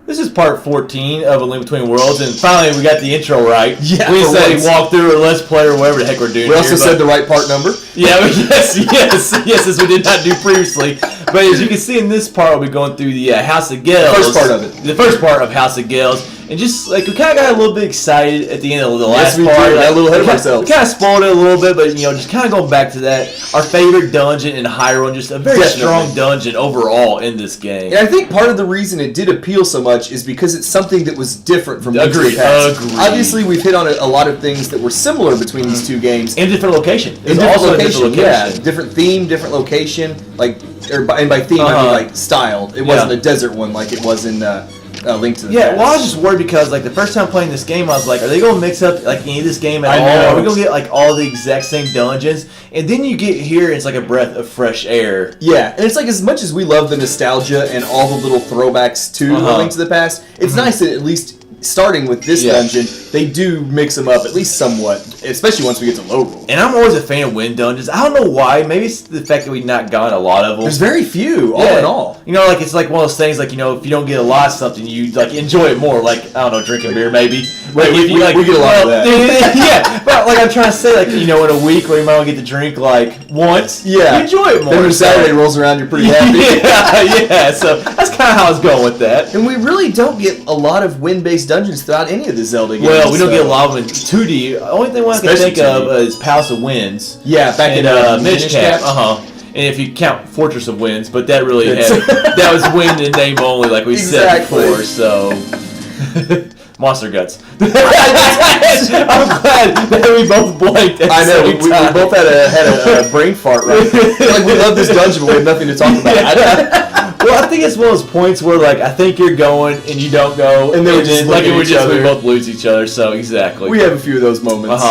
this is part 14 of A Link Between Worlds, and finally we got the intro right. Yeah, we said walk through or let's play or whatever the heck we're doing. We also said the right part number. Yeah, yes, as we did not do previously. But as you can see in this part, we'll be going through the House of Gales. The first part of it. The first part of House of Gales. And just, like, we kind of got a little bit excited at the end of the last part. Did. Like, a little ahead of ourselves. We kind of spoiled it a little bit, but, just kind of going back to that. Our favorite dungeon in Hyrule, and just a very strong dungeon overall in this game. And I think part of the reason it did appeal so much is because it's something that was different from Link to the Past. Agreed. Obviously, we've hit on a lot of things that were similar between these two games. In different location. In different location, yeah. Different theme, different location. And by theme, I mean, like, style. It wasn't a desert one like it was in... Link to the Past. Well, I was just worried because, like, the first time playing this game, I was like, are they going to mix up, like, any of this game at all? Are we going to get, like, all the exact same dungeons? And then you get here, and it's like a breath of fresh air. Yeah, and it's like, as much as we love the nostalgia and all the little throwbacks to Link to the Past, it's nice that at least starting with this dungeon, they do mix them up, at least somewhat, especially once we get to Lorule. And I'm always a fan of wind dungeons. I don't know why. Maybe it's the fact that we've not gotten a lot of them. There's very few, all in all. Like, it's like one of those things, like, if you don't get a lot of something, you, like, enjoy it more. Like, I don't know, drinking beer, maybe. Wait, we get a lot of that. Yeah, but, like, I'm trying to say, like, in a week where you might only get to drink, like, once, you enjoy it more. Then when Saturday rolls around, you're pretty happy. Yeah, so that's kind of how I was going with that. And we really don't get a lot of wind-based dungeons throughout any of the Zelda games. Well, we don't get a lot of them in 2D. The only thing I can think of is Palace of Winds. Yeah, back in Minish Cap. And if you count Fortress of Winds, but that really that was wind in name only, like we said before. So, Monster Guts. I'm glad that we both blanked. I know we both had a brain fart. Right? Like, we love this dungeon, but we have nothing to talk about. Well, I think it's one of those points where, like, I think you're going and you don't go, and then we both lose each other. So exactly, we have a few of those moments.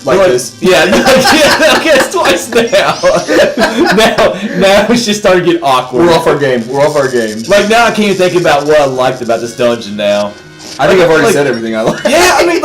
Like this. Yeah, okay, it's twice now. Now it's just starting to get awkward. We're off our game. Like, now I can't even think about what I liked about this dungeon now. I think I've already said everything I like. Yeah, I mean,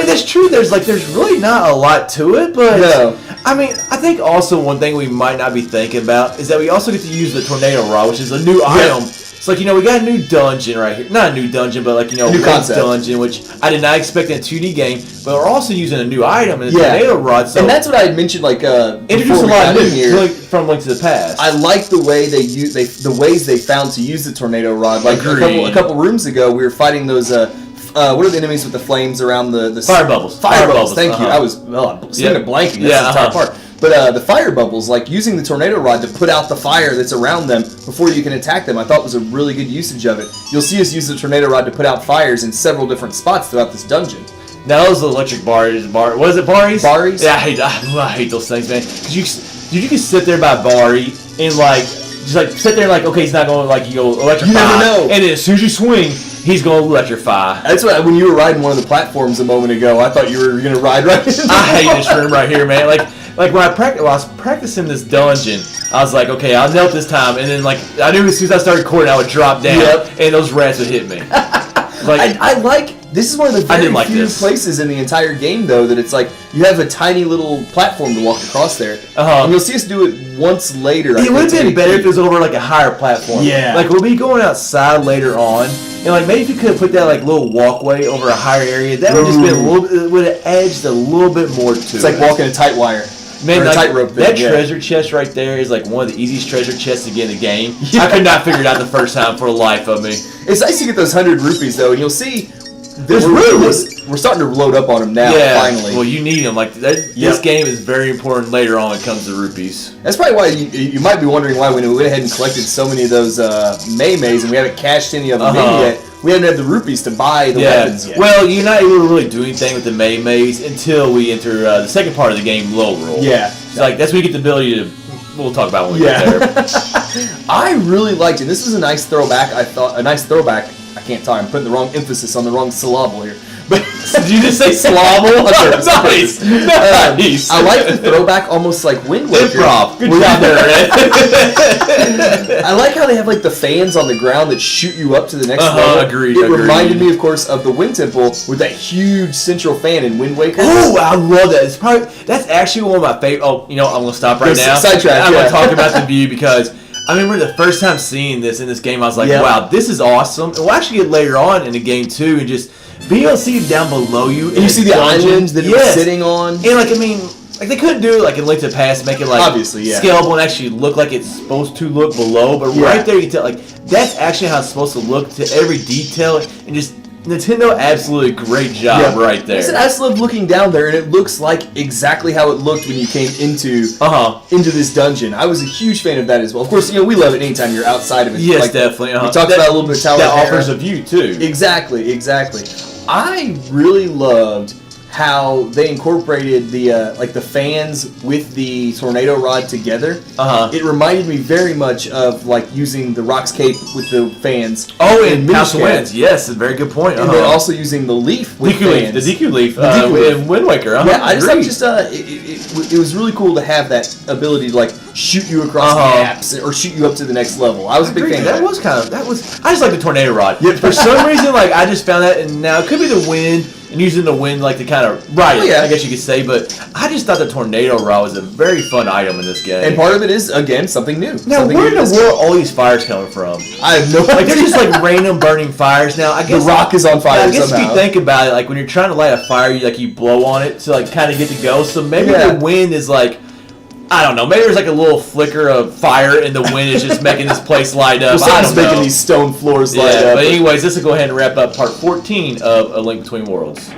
that's true. There's really not a lot to it, but no. I mean, I think also one thing we might not be thinking about is that we also get to use the Tornado Rod, which is a new item. It's like, we got a new dungeon right here. Not a new dungeon, but like, new concept dungeon, which I did not expect in a 2D game, but we're also using a new item in the Tornado Rod. So and that's what I had mentioned, like, introduce a lot of new from Link to the Past. I like the way the ways they found to use the Tornado Rod. Like, a couple rooms ago, we were fighting those, what are the enemies with the flames around the fire bubbles. Fire bubbles, thank you. I was sitting blanking. That's the entire part. But the fire bubbles, like using the Tornado Rod to put out the fire that's around them before you can attack them, I thought was a really good usage of it. You'll see us use the Tornado Rod to put out fires in several different spots throughout this dungeon. Now those electric bars, what is it, Baris? Baris? Yeah, I hate those things, man. Because you can sit there by Bari and just sit there okay, he's not going to you go electrify. You never know. And then as soon as you swing, he's going to electrify. That's why when you were riding one of the platforms a moment ago, I thought you were going to ride right into it. I hate this room right here, man. Like when I was practicing this dungeon, I was like, okay, I'll nail it this time. And then I knew as soon as I started recording, I would drop down, and those rats would hit me. This is one of the very few places in the entire game, though, that it's like you have a tiny little platform to walk across there. And you'll see us do it once later. It would have been better if it was over a higher platform. Yeah. We'll be going outside later on, and maybe if you could have put that little walkway over a higher area, that would just be would have edged a little bit more to it. It's like walking a tight wire. Man, that treasure chest right there is one of the easiest treasure chests to get in the game. Yeah. I could not figure it out the first time for the life of me. It's nice to get those 100 rupees, though, and you'll see we're starting to load up on them now, finally. Well, you need them. This game is very important later on when it comes to rupees. That's probably why you might be wondering why we went ahead and collected so many of those Mei-Meis and we haven't cashed any of them in yet. We haven't had the rupees to buy the weapons yet. Well, you're not able to really do anything with the Mei-Meis until we enter the second part of the game, Lorule. Yeah. That's when you get the ability to... We'll talk about when we get there. I really liked it. This was a nice throwback. I can't talk. I'm putting the wrong emphasis on the wrong syllable here. But did you just say slobble? Nice. I like the throwback, almost like Wind Waker. Improv. Good job there, Ed. I like how they have the fans on the ground that shoot you up to the next level. Agreed. It reminded me, of course, of the Wind Temple with that huge central fan in Wind Waker. Oh, I love that. That's actually one of my favorite. Oh, I'm gonna stop right now. Sidetrack. I'm gonna talk about the view because I remember the first time seeing this in this game, I was like, wow, this is awesome. And we'll actually get later on in the game, too, and just being able to see down below you. And you see the islands that it was sitting on. And, like, I mean, like, they couldn't do it, like, in Link to the Past, make it, like, obviously, scalable and actually look like it's supposed to look below. But right there, you can tell, like, that's actually how it's supposed to look to every detail. And just, Nintendo, absolutely great job right there. I just love looking down there, and it looks like exactly how it looked when you came into this dungeon. I was a huge fan of that as well. Of course, we love it anytime you're outside of it. Yes, definitely. We talked about a little bit of Tower that offers a view, too. Exactly. I really loved how they incorporated the the fans with the tornado rod together. It reminded me very much of like using the Rock's Cape with the fans. Oh, and House of Winds. Yes, a very good point. And then also using the leaf with fans. The Deku Leaf in Wind Waker. Yeah, I just thought it was really cool to have that ability to like shoot you across maps or shoot you up to the next level. I was a big fan of that. I just like the tornado rod. Yeah, for some reason, like I just found that, and now it could be the wind. And using the wind like to kind of ride it, I guess you could say. But I just thought the tornado rod was a very fun item in this game. And part of it is, again, something new. Now, where in the world are all these fires coming from? I have no idea. Like, they're just like random burning fires. Now, I guess the rock is on fire somehow. I guess if you think about it, like when you're trying to light a fire, you blow on it to like kind of get to go. So maybe the wind is like, I don't know. Maybe there's like a little flicker of fire, and the wind is just making this place light up. I don't know. Making these stone floors light up. But anyways, this will go ahead and wrap up part 14 of A Link Between Worlds.